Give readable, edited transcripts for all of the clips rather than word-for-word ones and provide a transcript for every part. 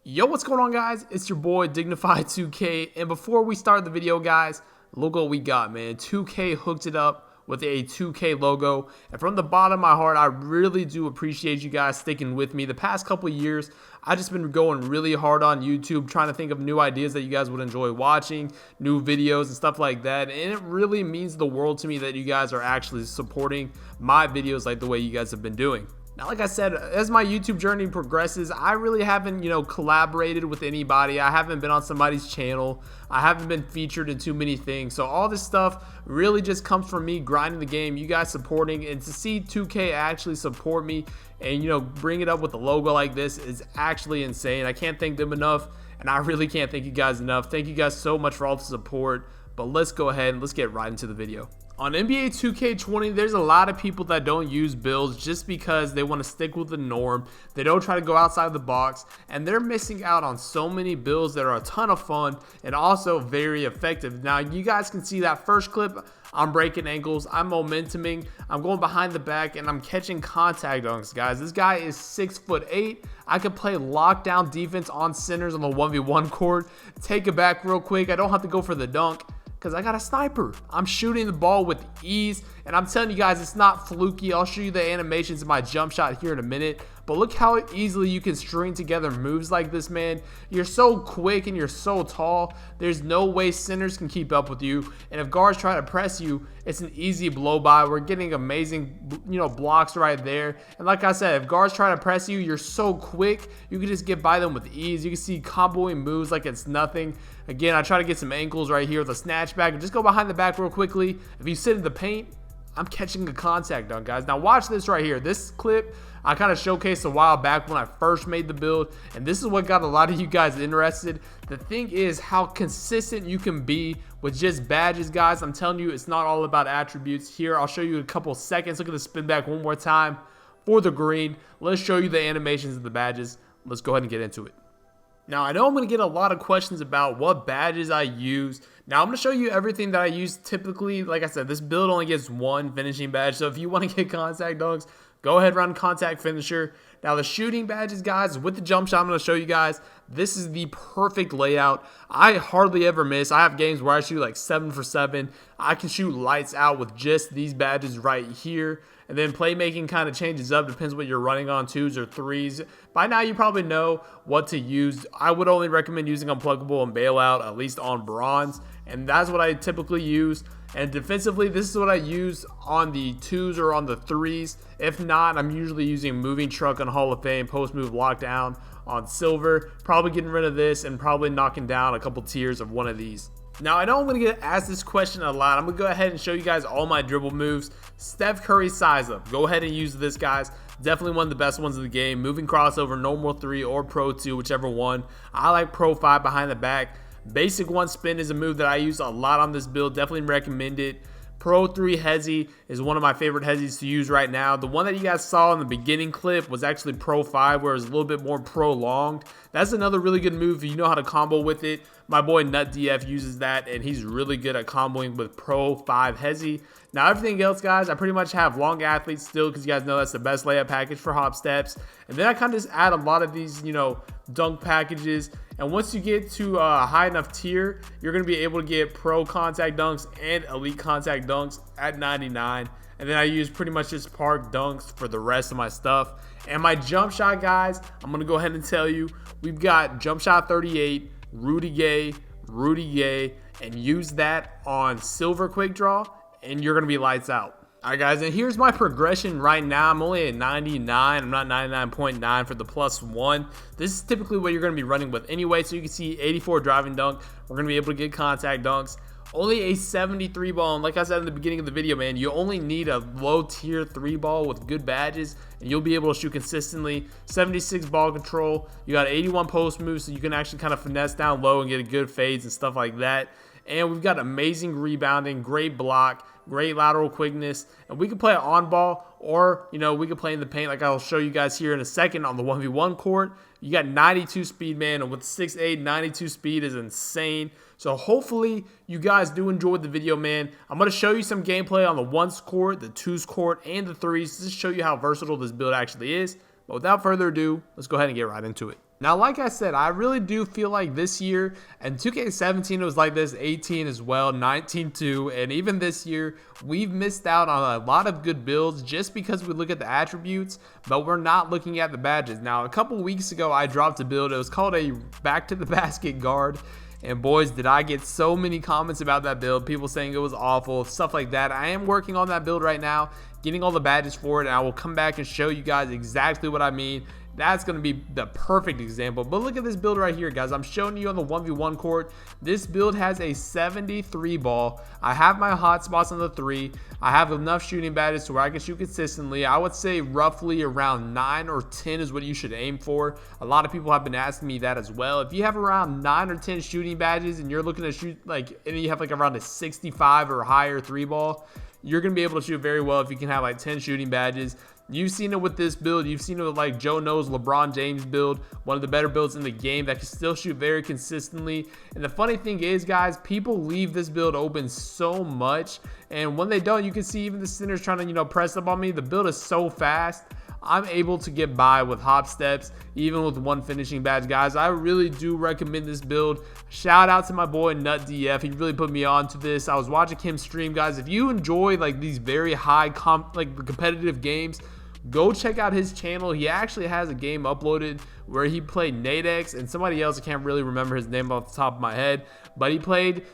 Yo, what's going on, guys? It's your boy Dignified2K, and before we start the video, guys, look what we got, man. 2K hooked it up with a 2K logo, and from the bottom of my heart, I really do appreciate you guys sticking with me. The past couple years, I've just been going really hard on YouTube, trying to think of new ideas that you guys would enjoy watching, new videos and stuff like that, and it really means the world to me that you guys are actually supporting my videos like the way you guys have been doing. Now, like I said, as my YouTube journey progresses, I really haven't, collaborated with anybody. I haven't been on somebody's channel. I haven't been featured in too many things. So all this stuff really just comes from me grinding the game, you guys supporting, and to see 2K actually support me and, bring it up with a logo like this is actually insane. I can't thank them enough, and I really can't thank you guys enough. Thank you guys so much for all the support, but let's go ahead and let's get right into the video. On NBA 2K20, there's a lot of people that don't use builds just because they want to stick with the norm. They don't try to go outside the box, and they're missing out on so many builds that are a ton of fun and also very effective. Now, you guys can see that first clip. I'm breaking ankles, I'm momentuming, I'm going behind the back, and I'm catching contact dunks, guys. This guy is 6'8". I can play lockdown defense on centers on the 1v1 court, take it back real quick. I don't have to go for the dunk, because I got a sniper. I'm shooting the ball with ease, and I'm telling you guys, it's not fluky. I'll show you the animations of my jump shot here in a minute, but look how easily you can string together moves like this, man. You're so quick and you're so tall. There's no way centers can keep up with you, and if guards try to press you, it's an easy blow by. We're getting amazing, blocks right there, and like I said, if guards try to press you, you're so quick, you can just get by them with ease. You can see comboing moves like it's nothing. Again, I try to get some ankles right here with a snatch back and just go behind the back real quickly. If you sit in the paint, I'm catching a contact dunk, guys. Now watch this right here. This clip I kind of showcased a while back when I first made the build, and this is what got a lot of you guys interested. The thing is how consistent you can be with just badges, guys. I'm telling you, it's not all about attributes. Here, I'll show you in a couple seconds. Look at the spin back one more time for the green. Let's show you the animations of the badges. Let's go ahead and get into it. Now, I know I'm going to get a lot of questions about what badges I use. Now, I'm going to show you everything that I use typically. Like I said, this build only gets one finishing badge, so if you want to get contact dunks, go ahead, run contact finisher. Now, the shooting badges, guys, with the jump shot, I'm going to show you guys, this is the perfect layout. I hardly ever miss. I have games where I shoot like 7 for 7. I can shoot lights out with just these badges right here. And then playmaking kind of changes up, depends what you're running on, 2s or 3s. By now, you probably know what to use. I would only recommend using Unpluggable and Bailout, at least on bronze. And that's what I typically use. And defensively, this is what I use on the 2s or on the 3s. If not, I'm usually using Moving Truck on Hall of Fame, Post Move Lockdown on Silver. Probably getting rid of this and probably knocking down a couple tiers of one of these. Now, I know I'm going to get asked this question a lot. I'm going to go ahead and show you guys all my dribble moves. Steph Curry size up. Go ahead and use this, guys. Definitely one of the best ones in the game. Moving crossover, normal 3 or pro 2, whichever one. I like pro 5 behind the back. Basic 1 spin is a move that I use a lot on this build. Definitely recommend it. Pro 3 hezzy is one of my favorite hezzies to use right now. The one that you guys saw in the beginning clip was actually pro 5, where it was a little bit more prolonged. That's another really good move if you know how to combo with it. My boy NutDF uses that, and he's really good at comboing with pro 5 hezzy. Now, everything else, guys, I pretty much have long athletes still, because you guys know that's the best layup package for hop steps. And then I kind of just add a lot of these, dunk packages. And once you get to a high enough tier, you're going to be able to get pro contact dunks and elite contact dunks at 99. And then I use pretty much just park dunks for the rest of my stuff. And my jump shot, guys, I'm going to go ahead and tell you, we've got jump shot 38, Rudy Gay, and use that on silver quick draw, and you're going to be lights out. Alright, guys, and here's my progression right now. I'm only at 99. I'm not 99.9 for the +1. This is typically what you're going to be running with anyway. So you can see 84 driving dunk. We're going to be able to get contact dunks. Only a 73 ball, and like I said in the beginning of the video, man, you only need a low tier 3 ball with good badges, and you'll be able to shoot consistently. 76 ball control. You got 81 post moves, so you can actually kind of finesse down low and get a good fades and stuff like that. And we've got amazing rebounding, great block, great lateral quickness, and we can play on ball, or we can play in the paint like I'll show you guys here in a second on the 1v1 court. You got 92 speed, man, and with 6'8", 92 speed is insane. So hopefully you guys do enjoy the video, man. I'm going to show you some gameplay on the 1s court, the 2s court, and the 3s, just to show you how versatile this build actually is. But without further ado, let's go ahead and get right into it. Now, like I said, I really do feel like this year, and 2K17 was like this, 18 as well, 19 too, and even this year, we've missed out on a lot of good builds just because we look at the attributes, but we're not looking at the badges. Now, a couple weeks ago, I dropped a build. It was called a back to the basket guard. And boys, did I get so many comments about that build, people saying it was awful, stuff like that. I am working on that build right now, getting all the badges for it, and I will come back and show you guys exactly what I mean. That's going to be the perfect example. But look at this build right here, guys. I'm showing you on the 1v1 court. This build has a 73 ball. I have my hot spots on the 3. I have enough shooting badges to where I can shoot consistently. I would say roughly around 9 or 10 is what you should aim for. A lot of people have been asking me that as well. If you have around 9 or 10 shooting badges and you're looking to shoot like, and you have like around a 65 or higher 3 ball, you're going to be able to shoot very well if you can have like 10 shooting badges. You've seen it with this build. You've seen it with like Joe Knows LeBron James build, one of the better builds in the game that can still shoot very consistently. And the funny thing is, guys, people leave this build open so much, and when they don't, you can see even the centers trying to, press up on me. The build is so fast. I'm able to get by with hop steps, even with one finishing badge, guys. I really do recommend this build. Shout out to my boy NutDF. He really put me on to this. I was watching him stream, guys. If you enjoy like these very high competitive games, go check out his channel. He actually has a game uploaded where he played Nadex and somebody else. I can't really remember his name off the top of my head, but he played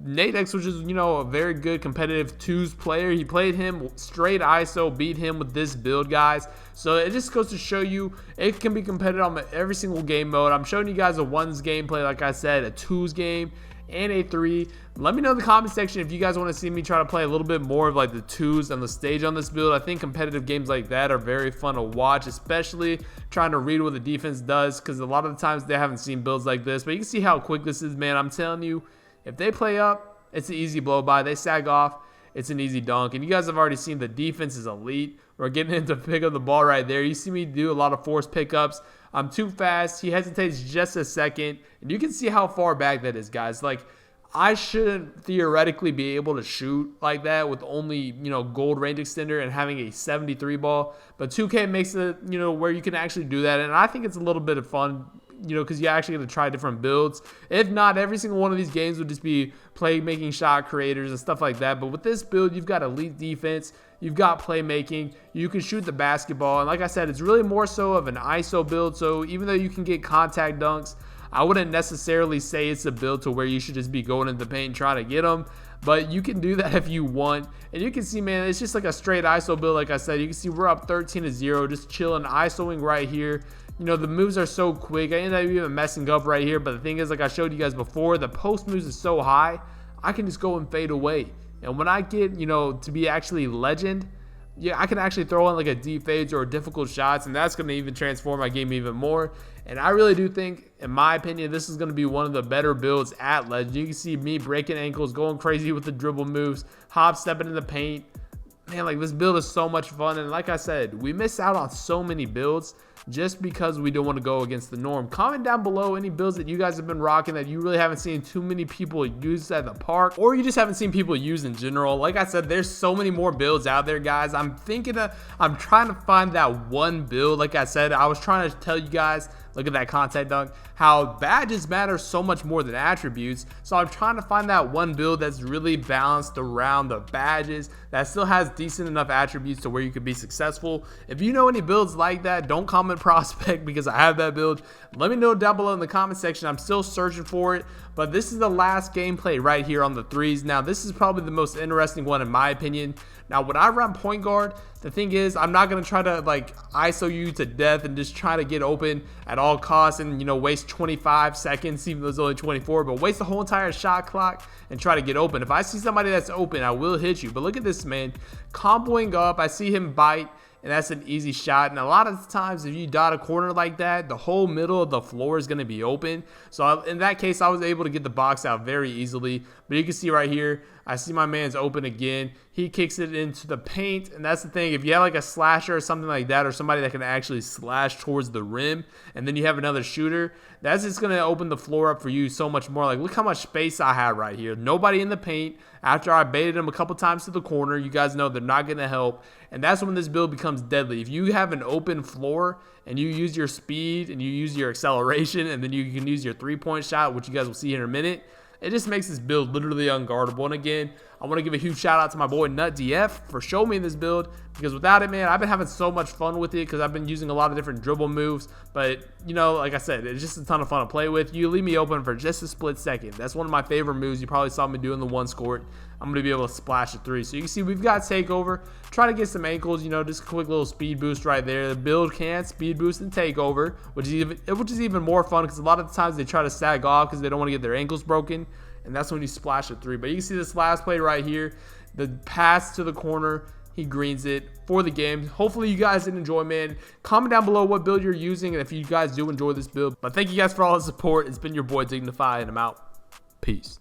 Nadex, which is, a very good competitive twos player. He played him straight ISO, beat him with this build, guys. So it just goes to show you it can be competitive on every single game mode. I'm showing you guys a ones gameplay, like I said, a twos game, and a 3. Let me know in the comment section if you guys want to see me try to play a little bit more of like the twos on the stage on this build. I think competitive games like that are very fun to watch, especially trying to read what the defense does, because a lot of the times they haven't seen builds like this. But you can see how quick this is, man. I'm telling you, if they play up, it's an easy blow by. They sag off, it's an easy dunk. And you guys have already seen the defense is elite. We're getting him to pick up the ball right there. You see me do a lot of forced pickups. I'm too fast. He hesitates just a second. And you can see how far back that is, guys. Like, I shouldn't theoretically be able to shoot like that with only, gold range extender and having a 73 ball. But 2K makes it, where you can actually do that. And I think it's a little bit of fun, because you actually get to try different builds. If not, every single one of these games would just be playmaking shot creators and stuff like that. But with this build, you've got elite defense, you've got playmaking, you can shoot the basketball. And like I said, it's really more so of an ISO build. So even though you can get contact dunks, I wouldn't necessarily say it's a build to where you should just be going into the paint and trying to get them. But you can do that if you want. And you can see, man, it's just like a straight ISO build. Like I said, you can see we're up 13-0, just chilling, ISOing right here. The moves are so quick. I ended up even messing up right here. But the thing is, like I showed you guys before, the post moves is so high, I can just go and fade away. And when I get, to be actually legend, yeah, I can actually throw in like a deep fades or difficult shots, and that's going to even transform my game even more. And I really do think, in my opinion, this is going to be one of the better builds at legend. You can see me breaking ankles, going crazy with the dribble moves, hop stepping in the paint. Man, like, this build is so much fun. And like I said, we miss out on so many builds just because we don't want to go against the norm. Comment down below any builds that you guys have been rocking that you really haven't seen too many people use at the park, or you just haven't seen people use in general. Like I said, there's so many more builds out there, guys. I'm trying to find that one build. Like I said, I was trying to tell you guys, look at that contact dunk, how badges matter so much more than attributes. So I'm trying to find that one build that's really balanced around the badges, that still has decent enough attributes to where you could be successful. If you know any builds like that, don't comment prospect because I have that build. Let me know down below in the comment section. I'm still searching for it. But this is the last gameplay right here on the 3s. Now, this is probably the most interesting one in my opinion. Now, when I run point guard, the thing is, I'm not going to try to like ISO you to death and just try to get open at all costs and, waste 25 seconds, even though it's only 24, but waste the whole entire shot clock and try to get open. If I see somebody that's open, I will hit you. But look at this, man. Comboing up, I see him bite, and that's an easy shot. And a lot of times, if you dot a corner like that, the whole middle of the floor is going to be open. So in that case, I was able to get the box out very easily. But you can see right here, I see my man's open again. He kicks it into the paint, and that's the thing. If you have like a slasher or something like that, or somebody that can actually slash towards the rim, and then you have another shooter, that's just going to open the floor up for you so much more. Like, look how much space I have right here. Nobody in the paint. After I baited him a couple times to the corner, you guys know they're not going to help, and that's when this build becomes deadly. If you have an open floor and you use your speed and you use your acceleration, and then you can use your three-point shot, which you guys will see here in a minute, it just makes this build literally unguardable. And again, I want to give a huge shout out to my boy NutDF for showing me this build, because without it, man, I've been having so much fun with it because I've been using a lot of different dribble moves. But, you know, like I said, it's just a ton of fun to play with. You leave me open for just a split second. That's one of my favorite moves. You probably saw me doing the one scored. I'm going to be able to splash a three. So you can see we've got takeover. Try to get some ankles, you know, just a quick little speed boost right there. The build can speed boost and takeover, which is even more fun because a lot of the times they try to sag off because they don't want to get their ankles broken. And that's when you splash a three. But you can see this last play right here. The pass to the corner. He greens it for the game. Hopefully you guys did enjoy, man. Comment down below what build you're using and if you guys do enjoy this build. But thank you guys for all the support. It's been your boy Dignify, and I'm out. Peace.